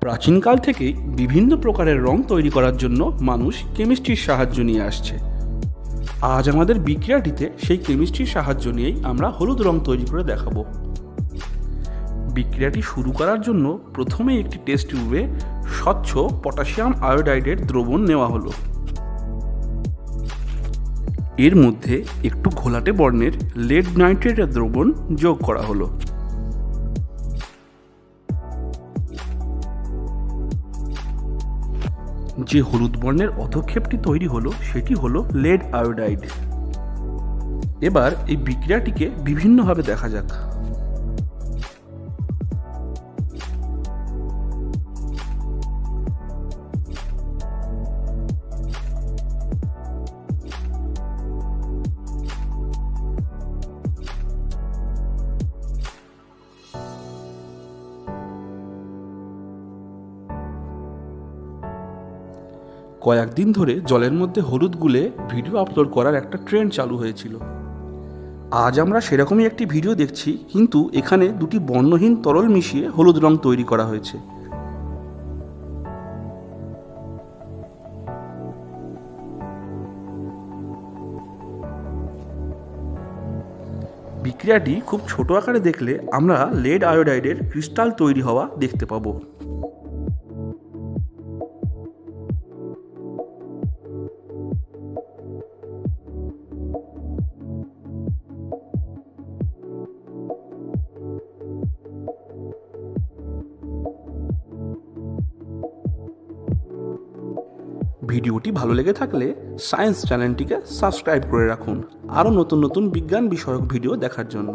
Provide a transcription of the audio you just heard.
প্রাচীনকাল থেকেই বিভিন্ন প্রকারের রং তৈরি করার জন্য মানুষ কেমিস্ট্রির সাহায্য নিয়ে আসছে। আজ আমাদের বিক্রিয়াটিতে সেই কেমিস্ট্রির সাহায্য নিয়েই আমরা হলুদ রং তৈরি করে দেখাবো। বিক্রিয়াটি শুরু করার জন্য প্রথমে একটি টেস্ট টিউবে স্বচ্ছ পটাশিয়াম আয়োডাইডের দ্রবণ নেওয়া হলো। এর মধ্যে একটু ঘোলাটে বর্ণের লেড নাইট্রেটের দ্রবণ যোগ করা হলো। যে হলুদ বর্ণের অধক্ষেপটি তৈরি হলো সেটি হলো লেড আয়োডাইড। এবার এই বিক্রিয়াটিকে বিভিন্নভাবে দেখা যাক। কয়েকদিন ধরে জলের মধ্যে হলুদ গুলে ভিডিও আপলোড করার একটা ট্রেন্ড চালু হয়েছিল। আজ আমরা সেরকমই একটি ভিডিও দেখছি, কিন্তু এখানে দুটি বর্ণহীন তরল মিশিয়ে হলুদ রং তৈরি করা হয়েছে। বিক্রিয়াটি খুব ছোট আকারে দেখলে আমরা লেড আয়োডাইডের ক্রিস্টাল তৈরি হওয়া দেখতে পাবো। ভিডিওটি ভালো লেগে থাকলে সায়েন্স চ্যানেলটিকে সাবস্ক্রাইব করে রাখুন আরও নতুন নতুন বিজ্ঞান বিষয়ক ভিডিও দেখার জন্য।